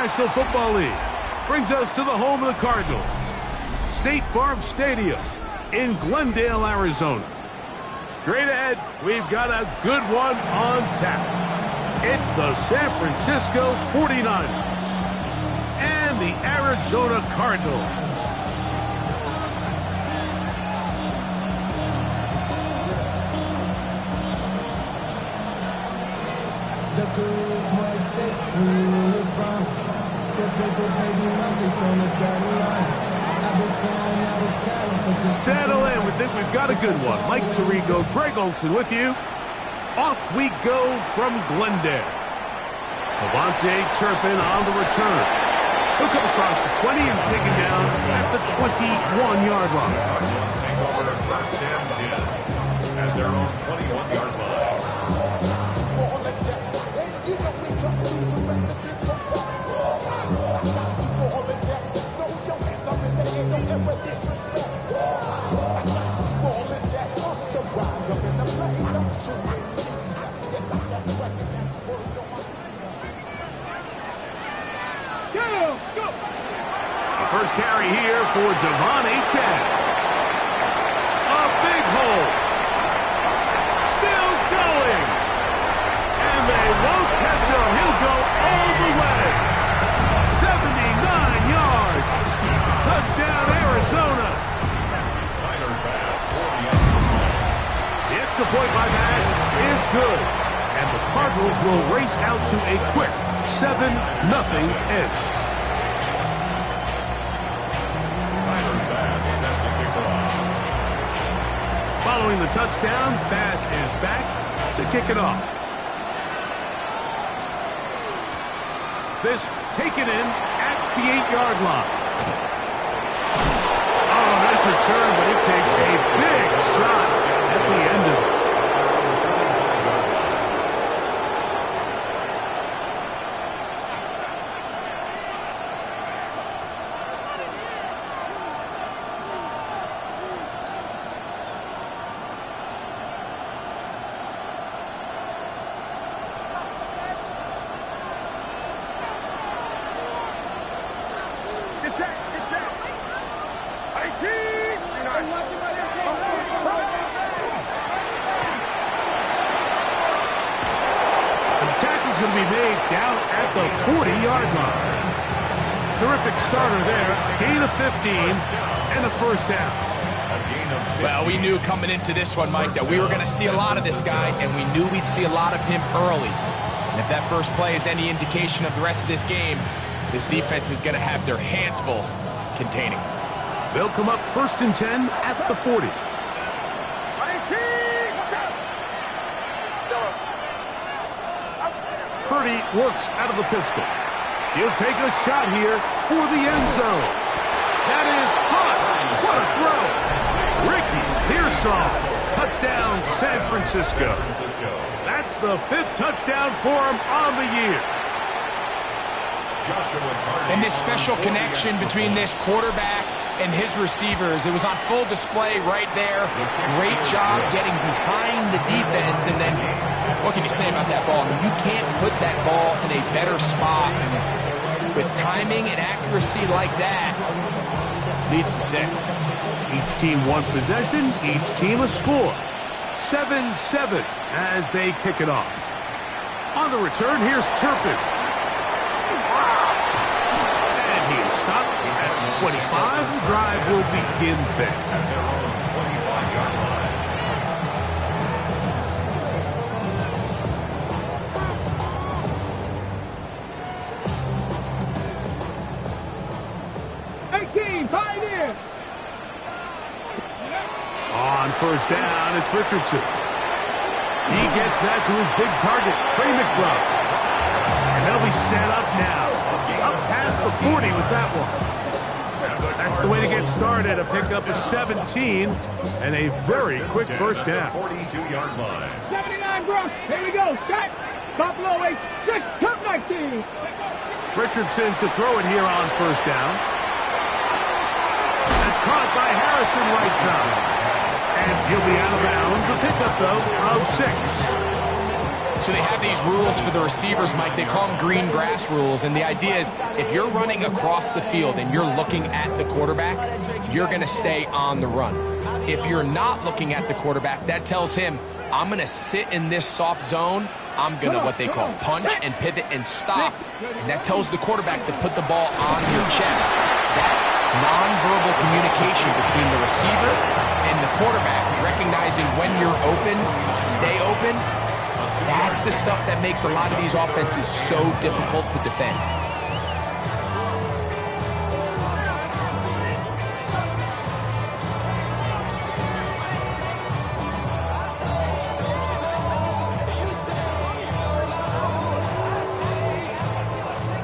National Football League brings us to the home of the Cardinals, State Farm Stadium in Glendale, Arizona. Straight ahead, we've got a good one on tap. It's the San Francisco 49ers and the Arizona Cardinals. The career's my state, we were prime. The paper baby mountains on the dotted line. I've been flying out of town for some. Settle in, we think we've got a good one. Mike Tirico, Greg Olson with you. Off we go from Glendale. Devontae Turpin on the return. He'll come across the 20 and taken down at the 21-yard line. Cardinals take over first and 10 at their own 21-yard line. First carry here for Devontae Chad. A big hole. Still going. And they won't catch him. He'll go all the way. 79 yards. Touchdown, Arizona. The extra point by Bass is good. And the Cardinals will race out to a quick 7-0 edge. Following the touchdown, Bass is back to kick it off. This taken in at the 8-yard line. Oh, nice return, but it takes a big shot at the end of it. Going to be made down at the 40-yard line. Terrific starter there. Gain of 15 and a first down. Well, we knew coming into this one, Mike, that we were going to see a lot of this guy, and we knew we'd see a lot of him early. And if that first play is any indication of the rest of this game, this defense is going to have their hands full containing. They'll come up first and 10 at the 40. Purdy works out of the pistol. He'll take a shot here for the end zone. That is hot. What a throw. Ricky Pearsall. Touchdown, San Francisco. That's the 5th touchdown for him on the year. And this special connection between this quarterback and his receivers, it was on full display right there. Great job getting behind the defense, and then what can you say about that ball? I mean, you can't put that ball in a better spot. And with timing and accuracy like that, leads to 6. Each team one possession, each team a score. 7-7 as they kick it off. On the return, here's Turpin. And he is stopped at 25. The drive will begin there. At their own 25-yard line. On first down, it's Richardson. He gets that to his big target, Trey McBride. And they'll be set up now. Up past the 40 with that one. That's the way to get started. A pickup of 17 and a very quick first down. 42-yard line. 79, bro. Here we go. Set. Buffalo 8-6. Top 19. Richardson to throw it here on first down. That's caught by Harrison right side. And he'll be out of bounds. A pickup, though, of 6. So they have these rules for the receivers, Mike. They call them green grass rules. And the idea is if you're running across the field and you're looking at the quarterback, you're going to stay on the run. If you're not looking at the quarterback, that tells him, I'm going to sit in this soft zone. I'm going to what they call punch and pivot and stop. And that tells the quarterback to put the ball on your chest. That nonverbal communication between the receiver and the quarterback, recognizing when you're open, stay open, that's the stuff that makes a lot of these offenses so difficult to defend.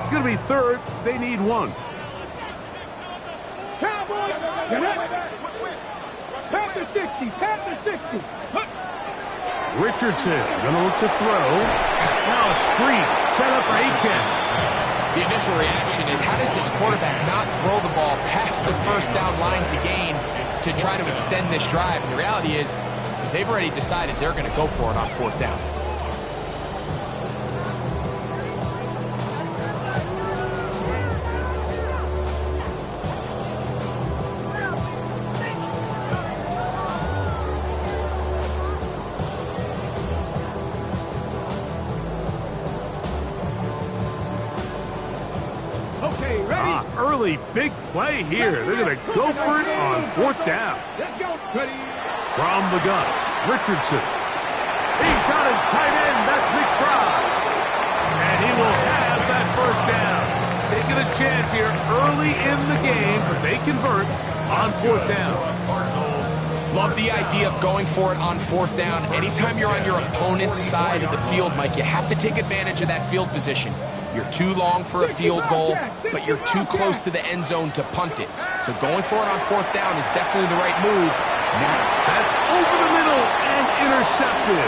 It's going to be third. They need one. Cowboys, Panther 60, Panther 60. Richardson going to look to throw. Now a screen set up for Achane. The initial reaction is, how does this quarterback not throw the ball past the first down line to gain to try to extend this drive? And the reality is they've already decided they're going to go for it on fourth down. Early big play here. They're going to go for it on fourth down. Let's go, Cuddy. From the gun, Richardson. He's got his tight end. That's McBride. And he will have that first down. Taking a chance here early in the game, but they convert on fourth down. Love the idea of going for it on fourth down. Anytime you're on your opponent's side of the field, Mike, you have to take advantage of that field position. You're too long for a field goal, but you're too close to the end zone to punt it. So going for it on fourth down is definitely the right move. Now, that's over the middle and intercepted.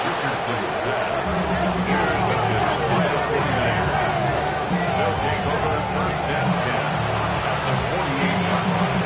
Richardson's pass intercepted by the 49ers. They'll take over first and 10 at the 48-yard line.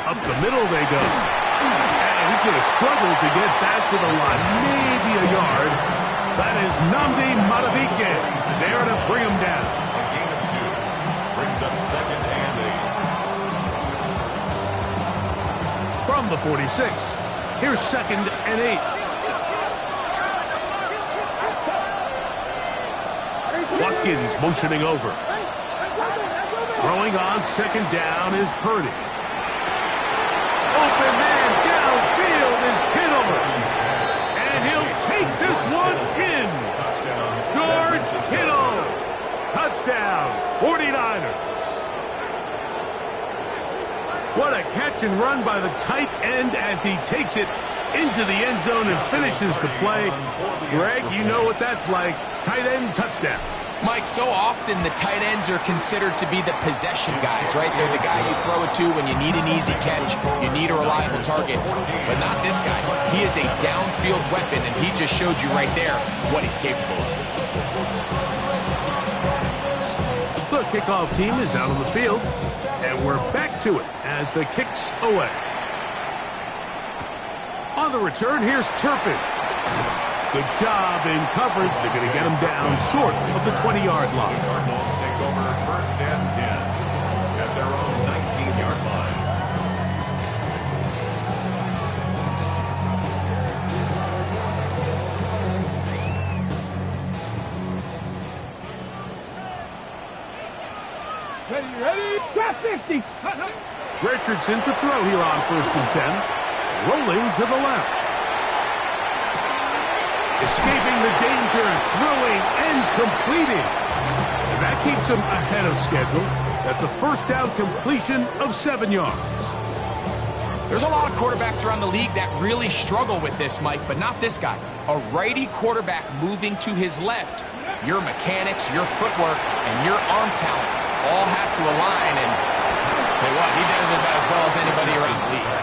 Up the middle they go. And he's going to struggle to get back to the line. Maybe a yard. That is Nnamdi Madubuike there to bring him down. A gain of 2 brings up second and 8. From the 46, here's second and 8. Watkins motioning over. Throwing on second down is Purdy. Open man downfield is Kittle. And he'll take this one in. George Kittle. Touchdown, 49ers. What a catch and run by the tight end as he takes it into the end zone and finishes the play. Greg, you know what that's like. Tight end touchdown. Mike, so often the tight ends are considered to be the possession guys, right? They're the guy you throw it to when you need an easy catch, you need a reliable target, but not this guy. He is a downfield weapon, and he just showed you right there what he's capable of. The kickoff team is out on the field, and we're back to it as the kick's away. On the return, here's Turpin. Good job in coverage. They're going to get him down short of the 20-yard line. The Cardinals take over first and 10 at their own 19-yard line. Ready? Drop 50. Richardson to throw here on first and 10. Rolling to the left. Escaping the danger, throwing and completing. And that keeps him ahead of schedule. That's a first down completion of 7 yards. There's a lot of quarterbacks around the league that really struggle with this, Mike, but not this guy. A righty quarterback moving to his left. Your mechanics, your footwork, and your arm talent all have to align, and tell you what, he does it about as well as anybody around the league.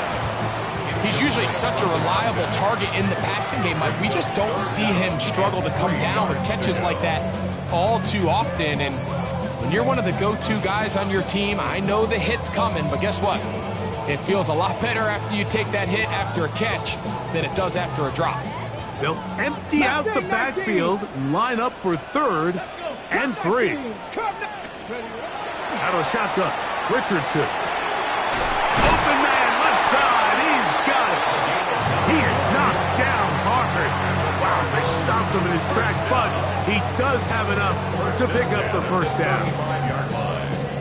He's usually such a reliable target in the passing game, Mike. We just don't see him struggle to come down with catches like that all too often. And when you're one of the go-to guys on your team, I know the hit's coming, but guess what? It feels a lot better after you take that hit after a catch than it does after a drop. They'll empty out the backfield and line up for 3rd and 3. Out of the shotgun, Richardson. Open man, left side, he's got it. He is knocked down hard. Wow, they stopped him in his tracks, but he does have enough to pick up the first down.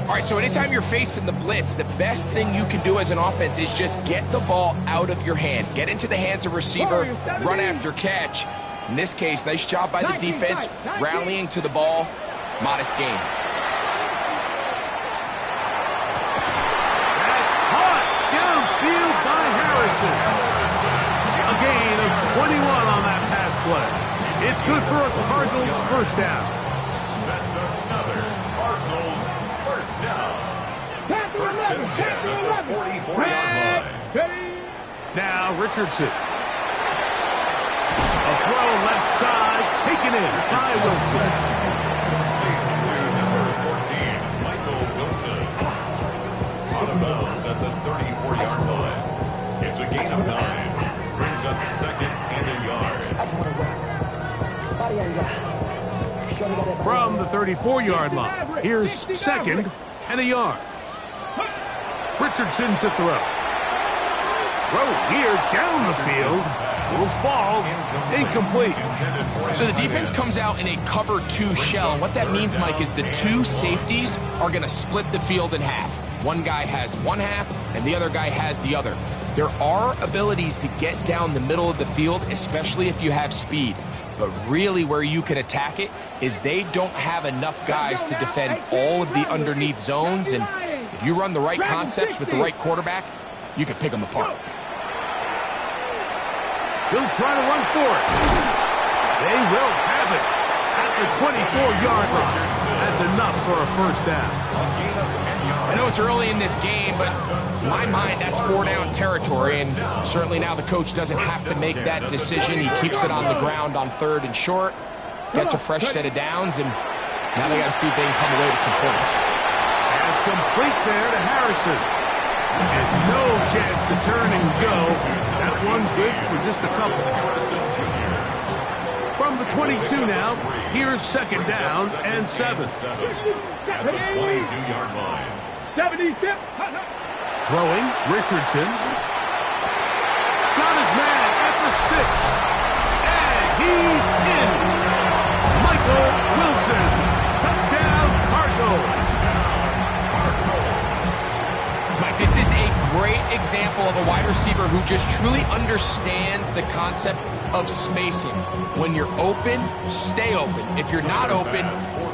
All right, so anytime you're facing the blitz, the best thing you can do as an offense is just get the ball out of your hand. Get into the hands of receiver, run after catch. In this case, nice job by the defense, rallying to the ball. Modest gain. That's caught downfield by Harrison. A gain of 21 on that pass play. It's good for a Cardinals first down. That's another Cardinals first down. First and 10 at the 44-yard line. Now Richardson. A throw left side, taken in by Wilson. Number 14, Michael Wilson. Out of bounds at the 34-yard line. It's a gain of 9. Brings up 2nd and a yard. From the 34-yard line, here's 2nd and a yard. Richardson to throw. Throw here down the field. Will fall incomplete. So the defense comes out in a cover 2 shell. And what that means, Mike, is the 2 safeties are going to split the field in half. One guy has one half, and the other guy has the other. There are abilities to get down the middle of the field, especially if you have speed. But really where you can attack it is they don't have enough guys to defend all of the underneath zones. And if you run the right concepts with the right quarterback, you can pick them apart. He'll try to run for it. They will have it at the 24-yard line. That's enough for a first down. I know it's early in this game, but in my mind, that's 4-down territory, and certainly now the coach doesn't have to make that decision. He keeps it on the ground on 3rd and short, gets a fresh set of downs, and now they got to see if they can come away with some points. Pass complete there to Harrison. And no chance to turn and go. That one's good for just a couple. From the 22 now, here's 2nd down and 7. At the 22-yard line. 76. Throwing, Richardson. Got his man at the 6. And he's in. Michael Wilson. Touchdown, Cardinals. Mike, this is a great example of a wide receiver who just truly understands the concept of spacing. When you're open, stay open. If you're not open,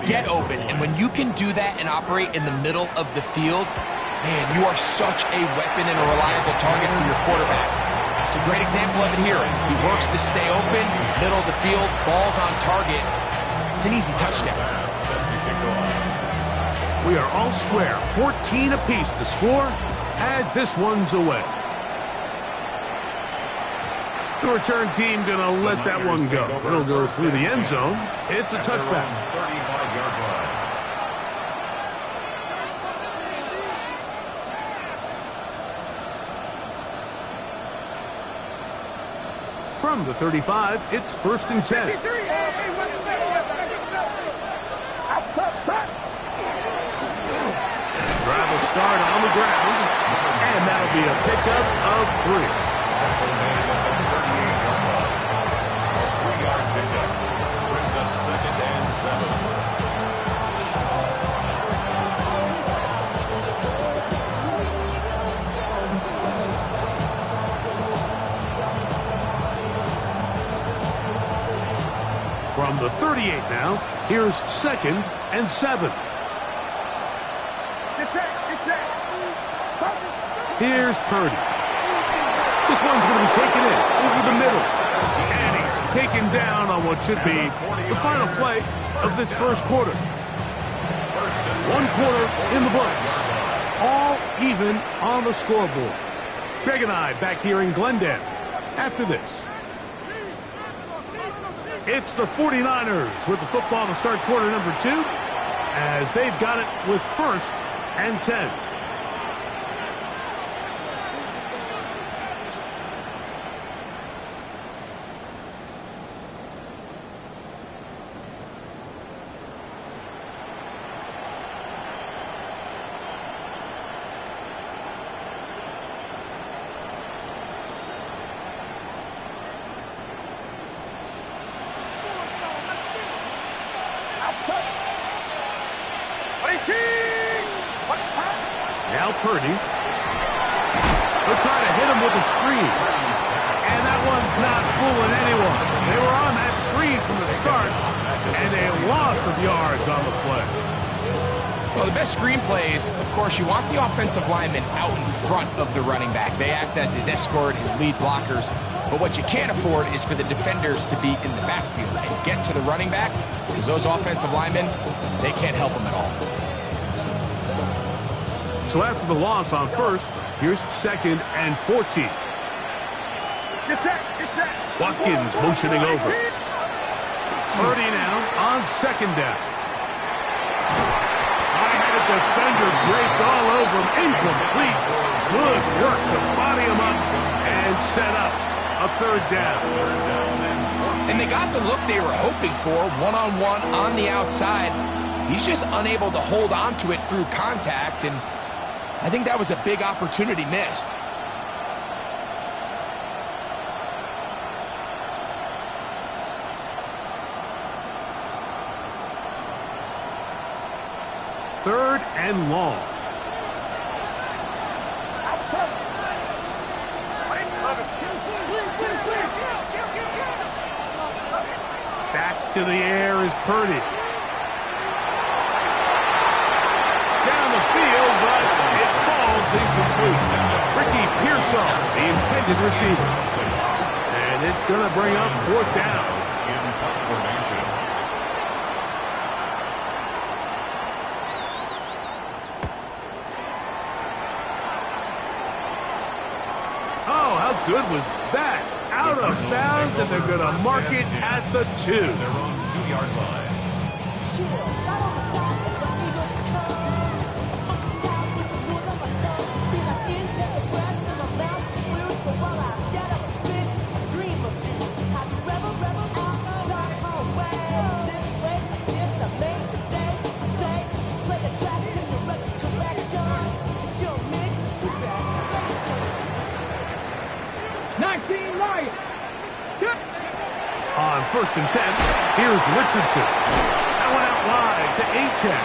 get open. And when you can do that and operate in the middle of the field, man, you are such a weapon and a reliable target for your quarterback. It's a great example of it here. He works to stay open, middle of the field, ball's on target. It's an easy touchdown. We are all square, 14 apiece the score as this one's away. The return team gonna let that one go. It'll go through the end zone. It's a touchback. 35-yard line. From the 35, it's 1st and 10. Drive will start on the ground, and that'll be a pickup of 3. 3-yard pickup. Brings up 2nd and 7. From the 38 now, here's 2nd and 7. Here's Purdy. This one's going to be taken in over the middle. And he's taken down on what should be the final play of this first quarter. 1 quarter in the books. All even on the scoreboard. Greg and I back here in Glendale after this. It's the 49ers with the football to start quarter number 2 as they've got it with 1st and 10. Now Purdy. They'll try to hit him with a screen. And that one's not fooling anyone. They were on that screen from the start, and a loss of yards on the play. Well, the best screen plays, of course, you want the offensive lineman out in front of the running back. They act as his escort, his lead blockers. But what you can't afford is for the defenders to be in the backfield and get to the running back, because those offensive linemen, they can't help them at all. So after the loss on 1st, here's 2nd and 14. Get set. Watkins motioning over. Purdy now on 2nd down. I had a defender draped all over him. Incomplete. Good work to body him up and set up a 3rd down. And they got the look they were hoping for, one-on-one on the outside. He's just unable to hold on to it through contact, and I think that was a big opportunity missed. Third and long. Back to the air is Purdy. Down the field, but it falls incomplete. Ricky Pearsall, the intended receiver. And it's going to bring up 4th down. Oh, how good was that? Out of bounds, and they're going to mark it at the 2. Their own 2-yard line. On 1st and 10, here's Richardson. That went out wide to Achek.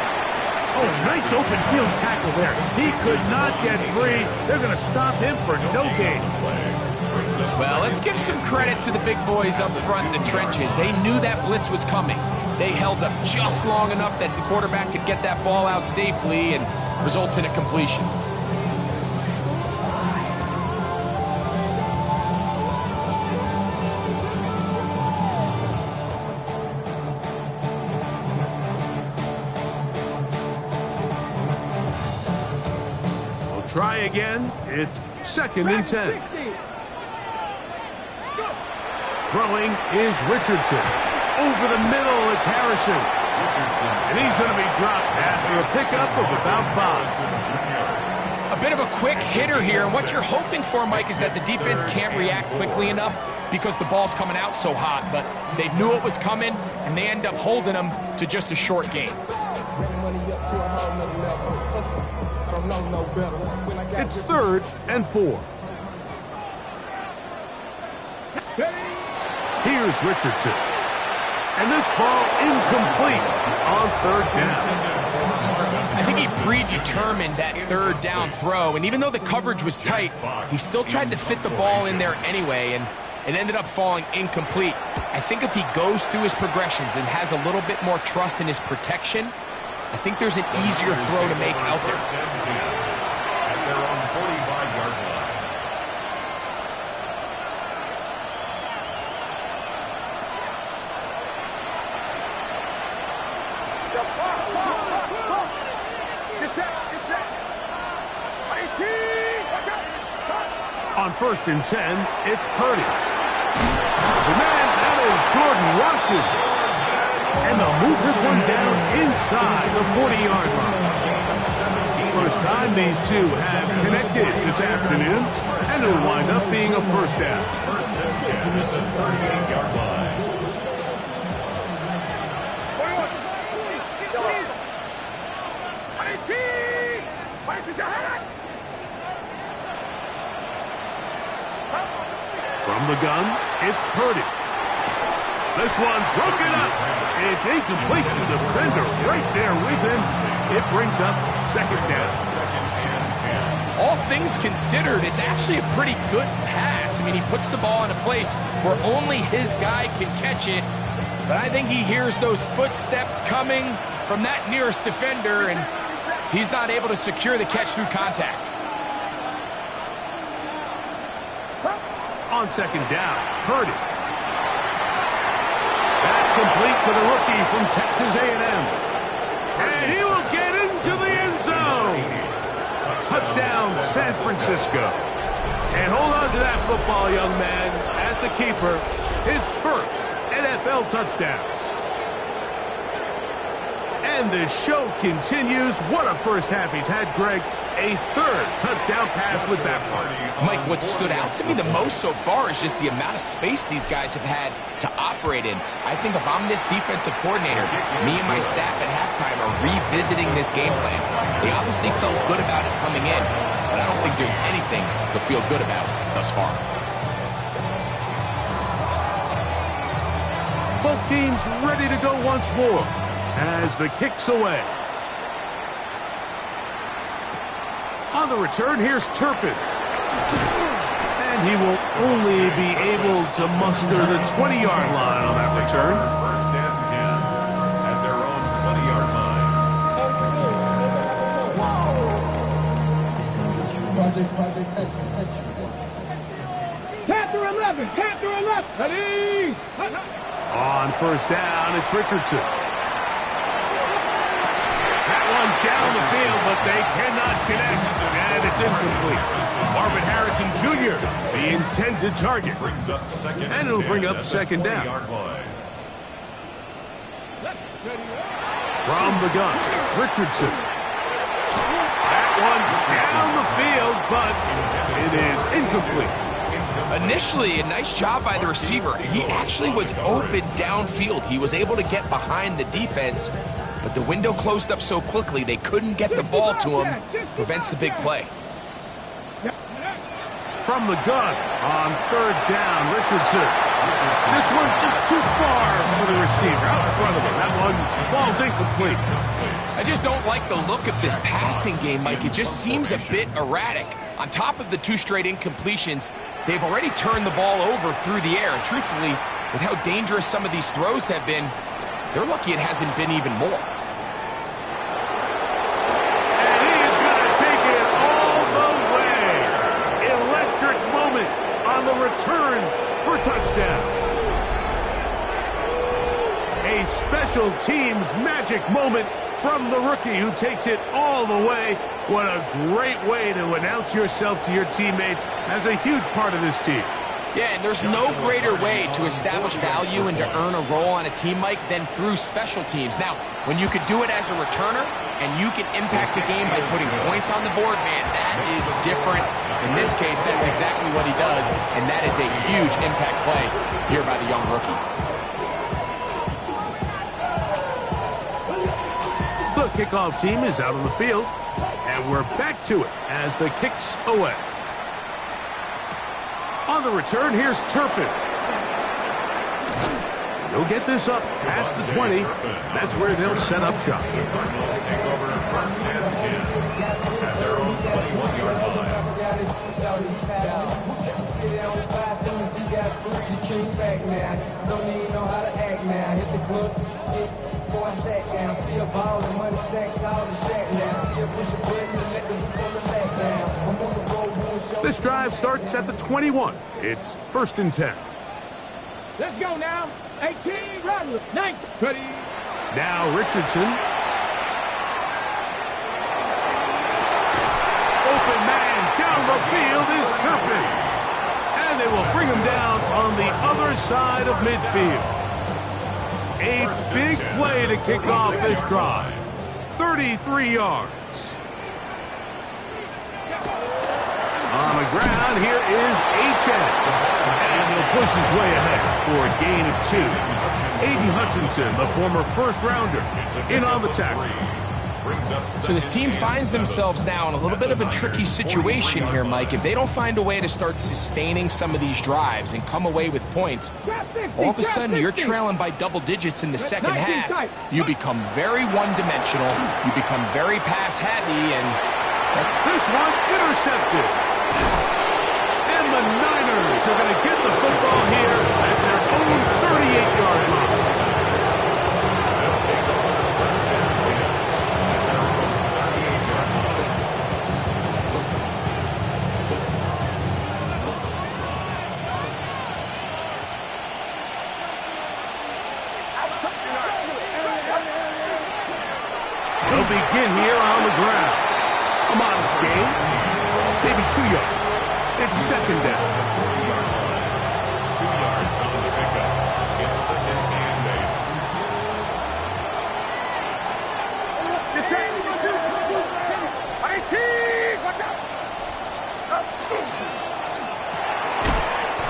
Oh, nice open field tackle there. He could not get free. They're going to stop him for no gain. Well, let's give some credit to the big boys up front in the trenches. They knew that blitz was coming. They held up just long enough that the quarterback could get that ball out safely and results in a completion. Try again. It's 2nd and 10. Throwing is Richardson. Over the middle, it's Harrison. And he's going to be dropped after a pickup of about 5. A bit of a quick hitter here. And what you're hoping for, Mike, is that the defense can't react quickly enough because the ball's coming out so hot. But they knew it was coming, and they end up holding them to just a short game. It's 3rd and 4. Here's Richardson. And this ball incomplete on 3rd down. I think he predetermined that 3rd down throw, and even though the coverage was tight, he still tried to fit the ball in there anyway, and it ended up falling incomplete. I think if he goes through his progressions and has a little bit more trust in his protection, I think there's an easier throw to make out there. At their own 45-yard line. On 1st and 10, it's Purdy. The man, that is Jordan Watkins. And they'll move this one down inside the 40-yard line. First time these two have connected this afternoon, and it'll wind up being a first down. First and 10 at the 38-yard line. From the gun, it's Purdy. This one broken up. It's incomplete. The defender right there with him. It brings up second down. All things considered, it's actually a pretty good pass. I mean, he puts the ball in a place where only his guy can catch it. But I think he hears those footsteps coming from that nearest defender, and he's not able to secure the catch through contact. On second down, Purdy. That's complete to the rookie from Texas A&M. And he will get into the end zone. Touchdown, San Francisco. And hold on to that football, young man. As a keeper, his first NFL touchdown. And the show continues. What a first half he's had, Greg. A third touchdown pass with that one. Mike, what stood out to me the most so far is just the amount of space these guys have had to operate in. I think if I'm this defensive coordinator, me and my staff at halftime are revisiting this game plan. They obviously felt good about it coming in, but I don't think there's anything to feel good about thus far. Both teams ready to go once more as the kick's away. On the return, here's Turpin. And he will only be able to muster the 20-yard line on that return. First and 10 at their own 20-yard line. Capture 11. Capture 11. Ready. On first down, it's Richardson. That one down the field, but they cannot connect. And it's incomplete. Marvin Harrison Jr., the intended target. Brings up second And it'll bring up second down. From the gun, Richardson. That one down the field, but it is incomplete. Initially, a nice job by the receiver. He actually was open downfield. He was able to get behind the defense, but the window closed up so quickly they couldn't get the ball to him. Prevents the big play. From the gun, on third down, Richardson. This one just too far for the receiver, out in front of him. That one falls incomplete. I just don't like the look of this passing game, Mike. It just seems a bit erratic. On top of the 2 straight incompletions, they've already turned the ball over through the air. And truthfully, with how dangerous some of these throws have been, they're lucky it hasn't been even more. And he's going to take it all the way. Electric moment on the return for touchdown. A special teams magic moment from the rookie who takes it all the way. What a great way to announce yourself to your teammates as a huge part of this team. Yeah, and there's no greater way to establish value and to earn a role on a team, Mike, than through special teams. Now, when you could do it as a returner and you can impact the game by putting points on the board, man, that is different. In this case, that's exactly what he does, and that is a huge impact play here by the young rookie. The kickoff team is out on the field, and we're back to it as the kick's away. On the return, here's Turpin. He'll get this up past the 20. That's where they'll set up shop. The Cardinals take over first and 10 at their own 21-yard line. This drive starts at the 21. It's first and 10. Let's go now. 18, run. 9, ready. Now Richardson And they will bring him down on the other side of midfield. A big play to kick off this drive. 33 yards. On the ground, here is HN. And he'll push his way ahead for a gain of 2. Aiden Hutchinson, the former first-rounder, in on the tackle. So this team finds themselves now in a little bit of a tricky situation here, Mike. If they don't find a way to start sustaining some of these drives and come away with points, all of a sudden you're trailing by double digits in the second half. You become very one-dimensional. You become very pass-heavy, and this one intercepted. And the Niners are going to get the football here at their own 38-yard line. They'll begin here on the ground. A modest gain, maybe 2 yards. It's second down. 2 yards on the pickup. It's second and 18! Watch out!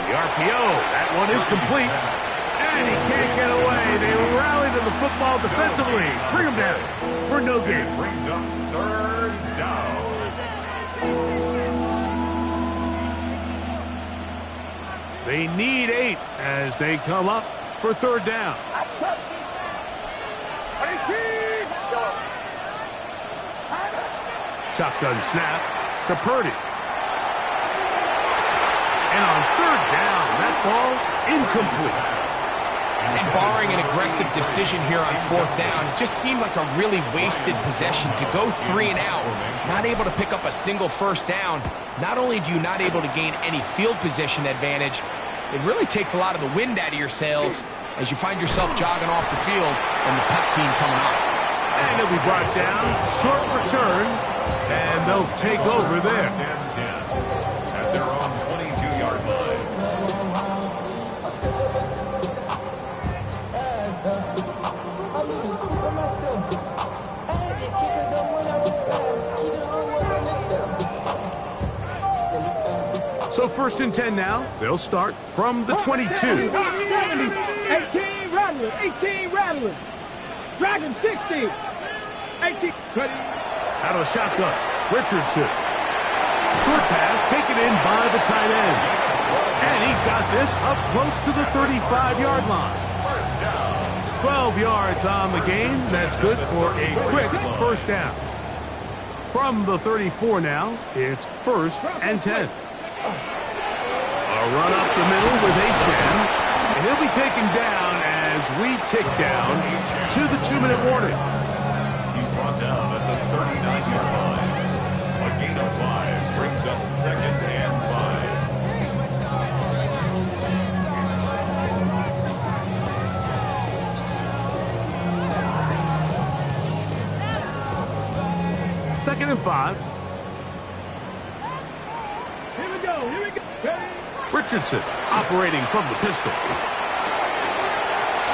The RPO, that one is complete. And he can't get away. They rally to the football defensively. Bring him down for no gain. brings up third down. They need 8 as they come up for third down. Shotgun snap to Purdy. And on third down, that ball incomplete. And barring an aggressive decision here on fourth down, it just seemed like a really wasted possession to go 3 and out, not able to pick up a single first down. Not only do you not able to gain any field position advantage, it really takes a lot of the wind out of your sails as you find yourself jogging off the field and the punt team coming up. And it'll be brought down, short return, and they'll take over there. At their own 22-yard line. So first and 10 now. They'll start from the 22. 18 Rattler, 18 Rattler. Dragon 60. 18. Out of shotgun, Richardson. Short pass taken in by the tight end. And he's got this up close to the 35-yard line. 12 yards on the game. That's good for a quick first down. From the 34 now, it's first and 10. A run up the middle with HN. And he'll be taken down as we tick down to the 2-minute warning. He's brought down at the 39-yard line. A gain of 5 brings up second and 5. Second and 5. Here we go. Ready? Richardson operating from the pistol.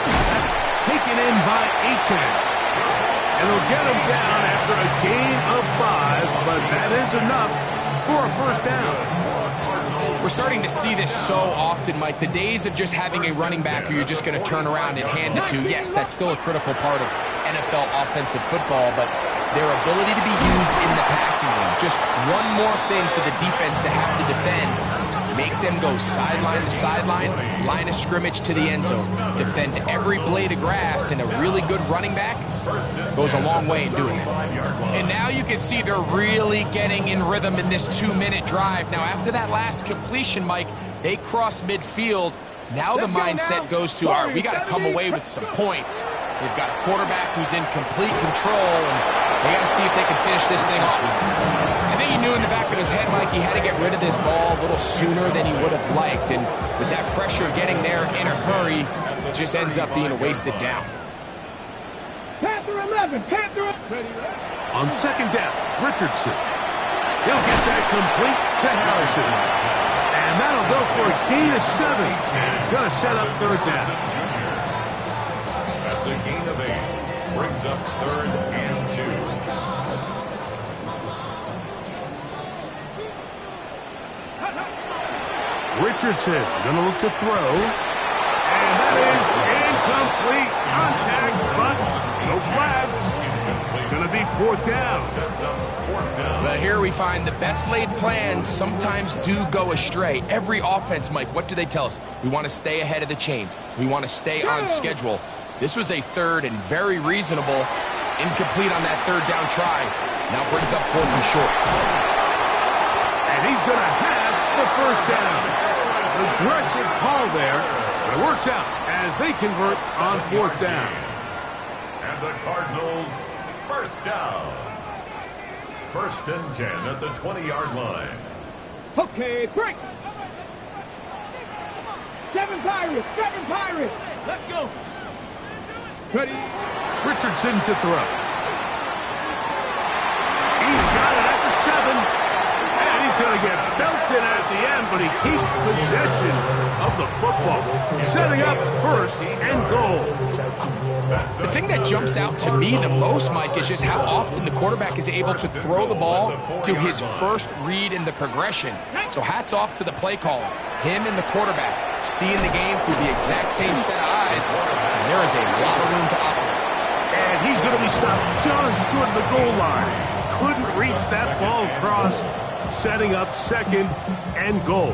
That's taken in by HN. And they'll get him down after a gain of 5, but that is enough for a first down. We're starting to see this so often, Mike. The days of just having a running back who you're just going to turn around and hand it to, yes, that's still a critical part of NFL offensive football, but their ability to be used in the passing game. Just one more thing for the defense to have to defend. Make them go sideline to sideline, line of scrimmage to the end zone. Defend every blade of grass, and a really good running back goes a long way in doing it. And now you can see they're really getting in rhythm in this 2-minute drive. Now, after that last completion, Mike, they cross midfield. Now the mindset goes to, all right, we got to come away with some points. They've got a quarterback who's in complete control, and they got to see if they can finish this thing off. I think he knew in the back of his head, Mike, he had to get rid of this ball a little sooner than he would have liked, and with that pressure getting there in a hurry, it just ends up being a wasted down. Panther 11. Panther. On second down, Richardson. He'll get that complete to Harrison. And And that'll go for a gain of 7. And it's going to set up third down. That's a gain of 8. Brings up 3rd and 2. Richardson going to look to throw. And that is incomplete. Contact, but no flags. It's going to be 4th down. But here we find the best laid plans sometimes do go astray. Every offense, Mike, what do they tell us? We want to stay ahead of the chains. We want to stay on schedule. This was a 3rd and very reasonable. Incomplete on that 3rd down try. Now brings up 4th and short. And he's going to have the 1st down. Aggressive call there, but it works out as they convert on 4th down. And the Cardinals, 1st down. 1st and 10 at the 20-yard line. Okay, break. 7 Pirates, 7 Pirates. Let's go. Ready. Richardson to throw. He's got it at the 7. And he's going to get belted at the end, but he keeps possession of the football. Setting up 1st and goal. The thing that jumps out to me the most, Mike, is just how often the quarterback is able to throw the ball to his first read in the progression. So hats off to the play caller. Him and the quarterback seeing the game through the exact same set of eyes. And there is a lot of room to operate. And he's going to be stopped just short of the goal line. Couldn't reach that ball across. Setting up 2nd and goal.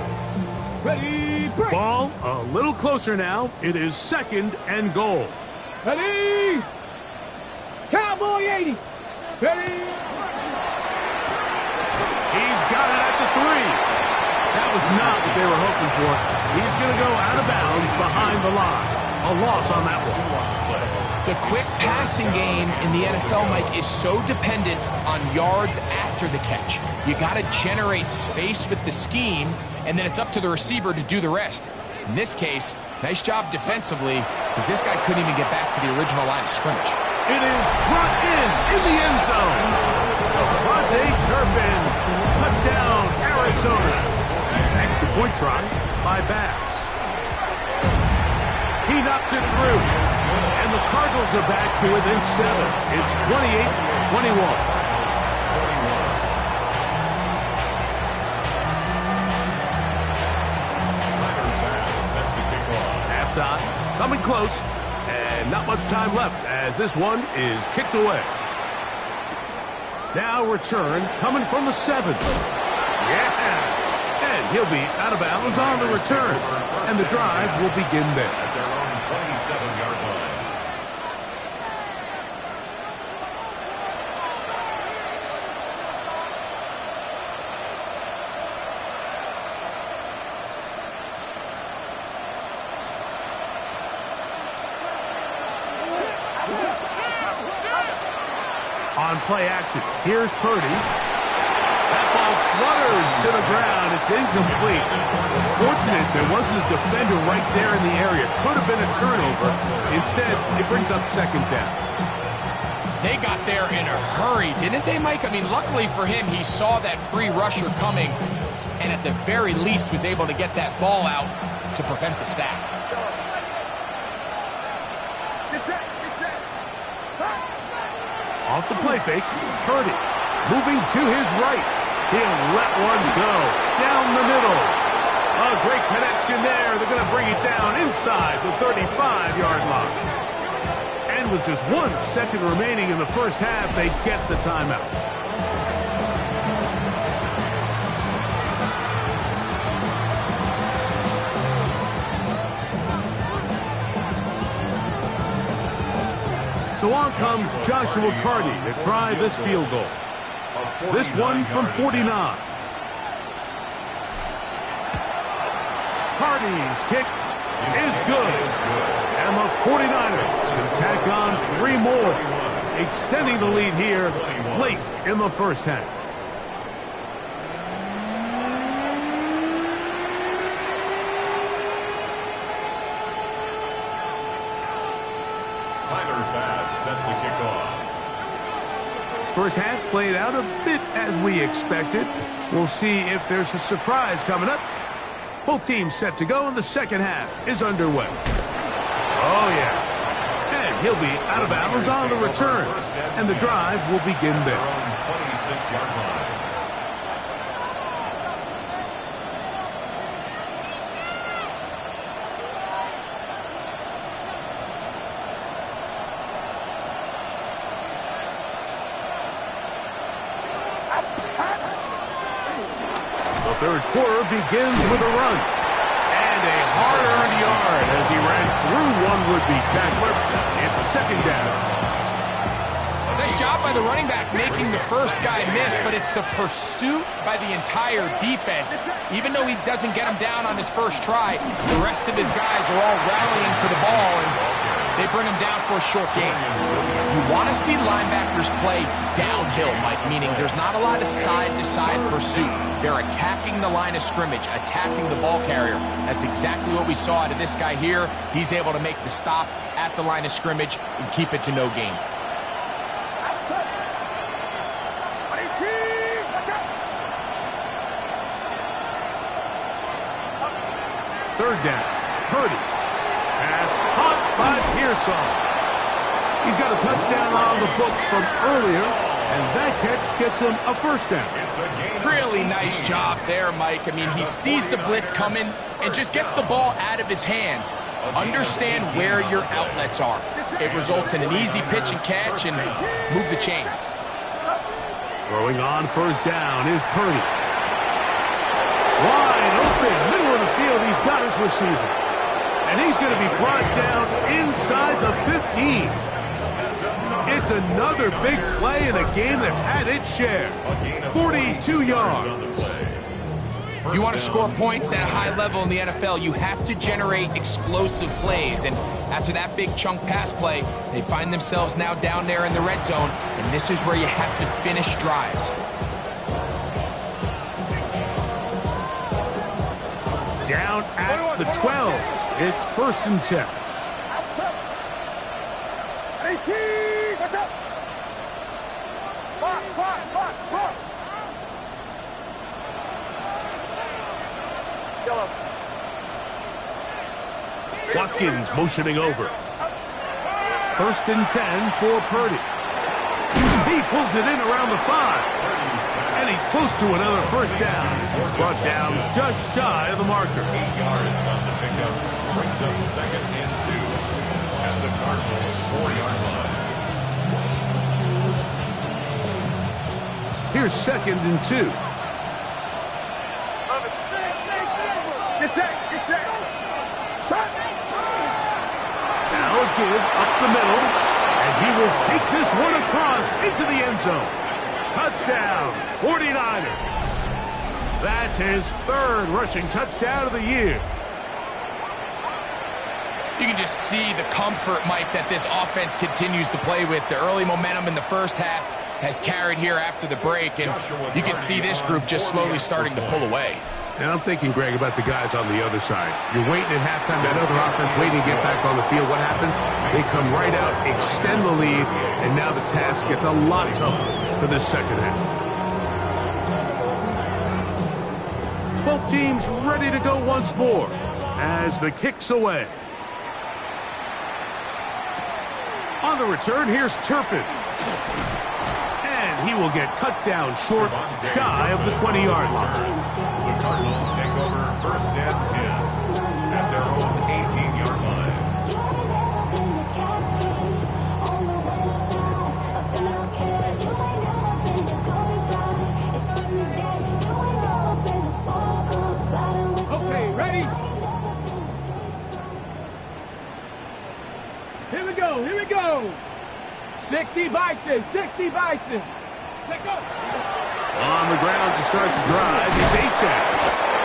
Ready, break. Ball a little closer now. It is 2nd and goal. Ready. Cowboy 80. Ready. He's got it at the 3. That was not what they were hoping for. He's going to go out of bounds behind the line. A loss on that one. The quick passing game in the NFL, Mike, is so dependent on yards after the catch. You got to generate space with the scheme, and then it's up to the receiver to do the rest. In this case, nice job defensively, because this guy couldn't even get back to the original line of scrimmage. It is brought in the end zone. Devontae Turpin, touchdown, Arizona. Extra point try by Bass. He knocks it through. And the Cardinals are back to within 7. It's 28-21. Halftime, coming close, and not much time left as this one is kicked away. Now return coming from the 7. Yeah! And he'll be out of bounds on the return. And the drive will begin there. At their own 27-yard line. On play action, here's Purdy. That ball flutters to the ground. It's incomplete. Fortunate there wasn't a defender right there in the area. Could have been a turnover. Instead, it brings up 2nd down. They got there in a hurry, didn't they, Mike? I mean, luckily for him, he saw that free rusher coming, and at the very least was able to get that ball out to prevent the sack. Off the play fake, Purdy moving to his right. He'll let one go down the middle. A great connection there. They're going to bring it down inside the 35-yard line. And with just 1 second remaining in the first half, they get the timeout. So on comes Joshua Carty to try this field goal. This one from 49. Carty's kick is good. And the 49ers can tack on 3 more, extending the lead here late in the first half. Set to kick off. First half played out a bit as we expected. We'll see if there's a surprise coming up Both teams set to go, and the second half is underway. Oh, yeah. And he'll be out of bounds on the return. And the drive will begin there. 26-yard line. The third quarter begins with a run. And a hard-earned yard as he ran through one would-be tackler. It's second down. Nice job by the running back making the first guy miss, but it's the pursuit by the entire defense. Even though he doesn't get him down on his first try, the rest of his guys are all rallying to the ball, and they bring him down for a short gain. You want to see linebackers play downhill, Mike, meaning there's not a lot of side-to-side pursuit. They're attacking the line of scrimmage, attacking the ball carrier. That's exactly what we saw out of this guy here. He's able to make the stop at the line of scrimmage and keep it to no gain. Third down. Purdy. Pass caught by Pearson. He's got a touchdown on the books from earlier, and that catch gets him a first down. Really nice job there, Mike. I mean, he sees the blitz coming and just gets the ball out of his hands. Understand where your outlets are. It results in an easy pitch and catch and move the chains. Throwing on first down is Purdy. Wide open, middle of the field, he's got his receiver. And he's going to be brought down inside the 15. It's another big play in a game that's had its share. 42 yards. If you want to score points at a high level in the NFL, you have to generate explosive plays. And after that big chunk pass play, they find themselves now down there in the red zone. And this is where you have to finish drives. Down at the 12. It's first and 10. What's up? Box. Yellow. Watkins motioning over. First and 10 for Purdy. He pulls it in around the 5. And he's close to another first down. He's brought down just shy of the marker. 8 yards on the pickup. Brings up second and 2 at the Cardinals' 4-yard line. Here's second and 2. Get set. Now a give up the middle. And he will take this one across into the end zone. Touchdown, 49ers. That's his third rushing touchdown of the year. You can just see the comfort, Mike, that this offense continues to play with. The early momentum in the first half has carried here after the break, and you can see this group just slowly starting to pull away. And I'm thinking, Greg, about the guys on the other side. You're waiting at halftime, that other offense waiting to get back on the field. What happens? They come right out, extend the lead, and now the task gets a lot tougher for this second half. Both teams ready to go once more as the kick's away. On the return, here's Turpin. And he will get cut down short, shy of the 20-yard line. The Cardinals take over first and 10 at their own 18-yard line. Okay, ready? Here we go. 60 Bison. Let go. On the ground to start the drive is H.A.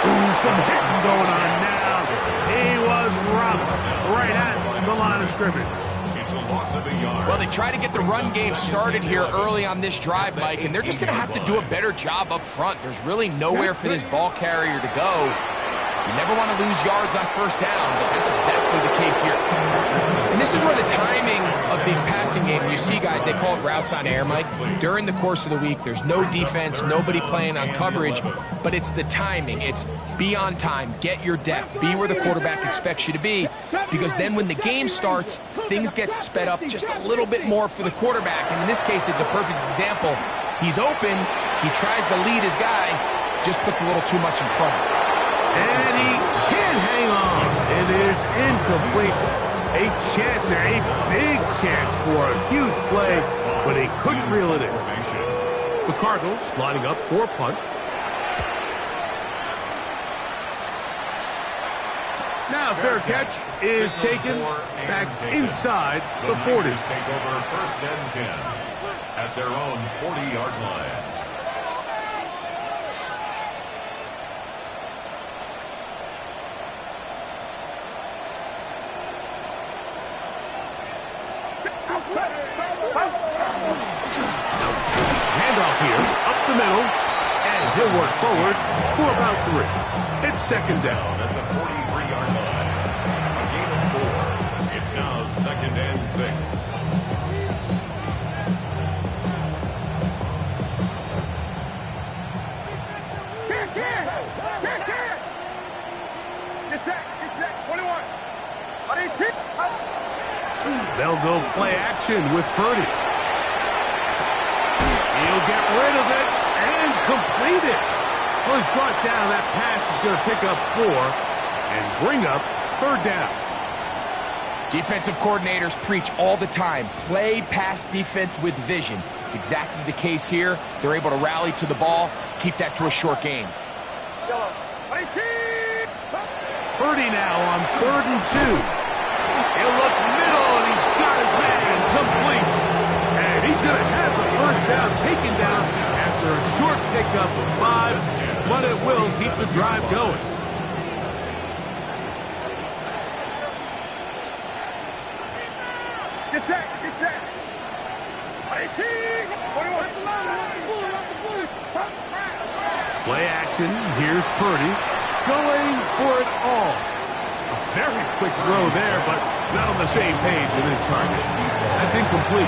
Ooh, some hitting going on now. He was rocked right at the line of scrimmage. It's a loss of a yard. Well, they try to get the run game started here early on this drive, Mike, and they're just going to have to do a better job up front. There's really nowhere for this ball carrier to go. You never want to lose yards on first down, but that's exactly the case here. And this is where the timing of these pass passing game, you see guys, they call it routes on air, Mike. During the course of the week, there's no defense, nobody playing on coverage, but it's the timing. It's be on time, get your depth, be where the quarterback expects you to be, because then when the game starts, things get sped up just a little bit more for the quarterback. And in this case, it's a perfect example. He's open, he tries to lead his guy, just puts a little too much in front of him. And he can't hang on. It is incomplete. A chance there, a big chance for a huge play, but he couldn't reel it in. The Cardinals lining up for a punt. Now fair catch is taken back inside the 40. Take over first and 10 at their own 40-yard line. Handoff here, up the middle, and he'll work forward for about 3. It's second down At the 43-yard line. A gain of 4. It's now second and 6. Get set, 21. They'll go play action with Purdy. He'll get rid of it and complete it. Well, he's brought down. That pass is going to pick up 4 and bring up third down. Defensive coordinators preach all the time, play pass defense with vision. It's exactly the case here. They're able to rally to the ball, keep that to a short game. Purdy now on 3rd and 2. He'll look middle, and he's got his man complete. And he's going to have the first down taken down after a short pickup of 5, but it will keep the drive going. Get set. 21. Play action. Here's Purdy going for it all. A very quick throw there, but not on the same page with his target. That's incomplete.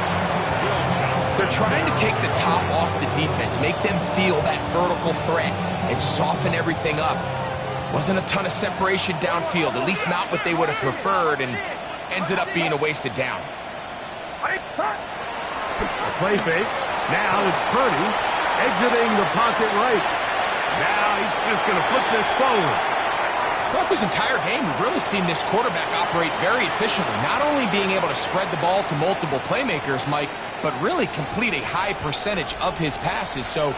They're trying to take the top off the defense, make them feel that vertical threat, and soften everything up. Wasn't a ton of separation downfield, at least not what they would have preferred, and ends it up being a wasted down. A play fake. Now it's Purdy exiting the pocket right. Now he's just going to flip this forward. Throughout this entire game, we've really seen this quarterback operate very efficiently, not only being able to spread the ball to multiple playmakers, Mike, but really complete a high percentage of his passes. So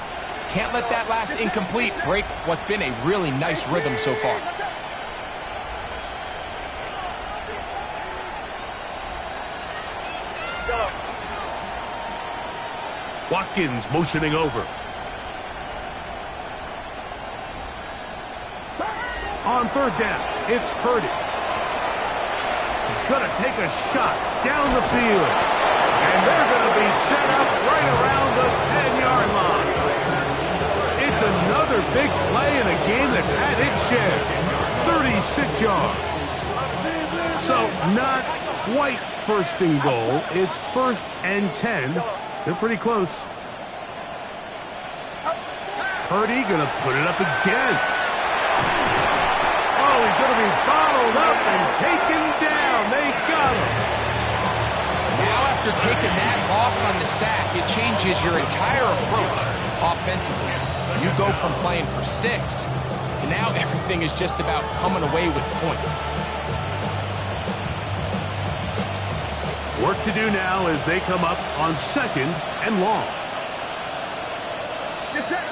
can't let that last incomplete break what's been a really nice rhythm so far. Watkins motioning over. On 3rd down, it's Purdy. He's going to take a shot down the field. And they're going to be set up right around the 10-yard line. It's another big play in a game that's had its share. 36 yards. So not quite first and goal. It's 1st and 10. They're pretty close. Purdy going to put it up again. Oh, he's going to be bottled up and taken down. They got him. Now after taking that loss on the sack, it changes your entire approach offensively. You go from playing for 6 to now everything is just about coming away with points. Work to do now as they come up on 2nd and long. Get set.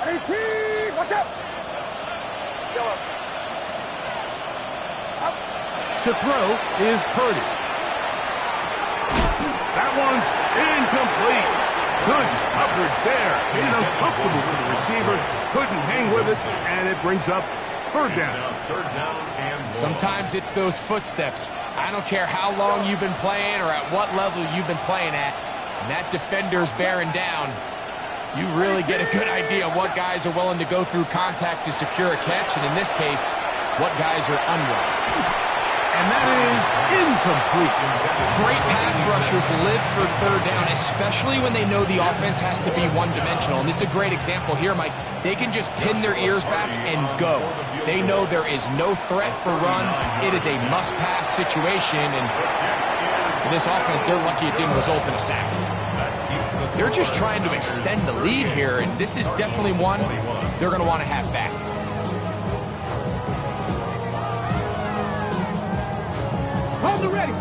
18. Watch out. To throw is Purdy. That one's incomplete. Good coverage there. Made it uncomfortable for the receiver. Couldn't hang with it, and it brings up 3rd down. Sometimes it's those footsteps. I don't care how long you've been playing or at what level you've been playing at. And that defender's bearing down. You really get a good idea of what guys are willing to go through contact to secure a catch, and in this case, what guys are unwilling. And that is incomplete. Great pass rushers live for third down, especially when they know the offense has to be one-dimensional. And this is a great example here, Mike. They can just pin their ears back and go. They know there is no threat for run. It is a must-pass situation, and for this offense, they're lucky it didn't result in a sack. They're just trying to extend the lead here, and this is definitely one they're going to want to have back. Hold the ready.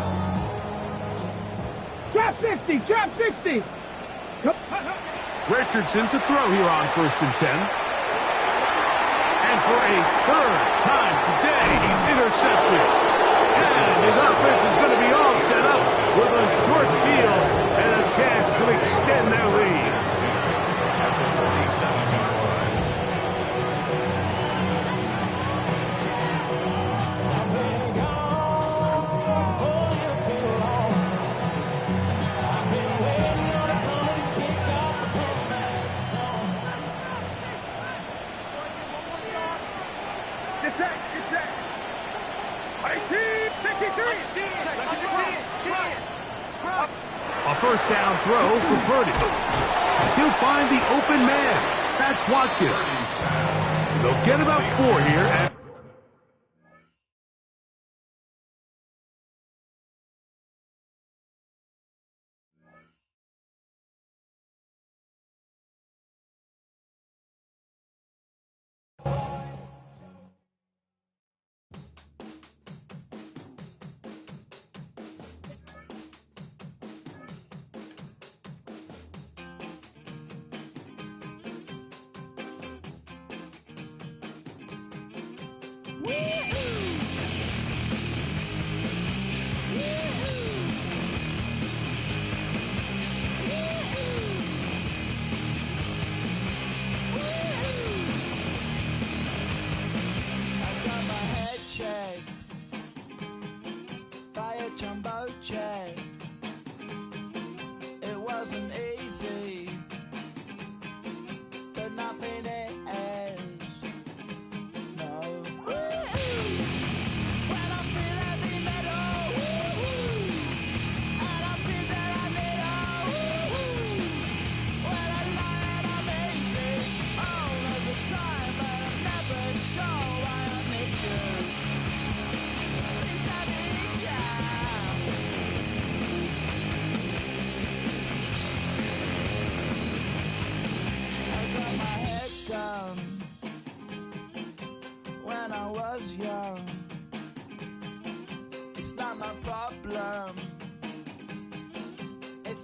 Trap 60, trap 60. Richardson to throw here on 1st and 10. And for a third time today, he's intercepted. And his offense is going to be all set up with a short field and a chance to extend their lead. Get set, get set. 18, 53. A first down throw for Purdy. He'll find the open man. That's Watkins. They'll get about 4 here. And Jumbo jet. It wasn't easy.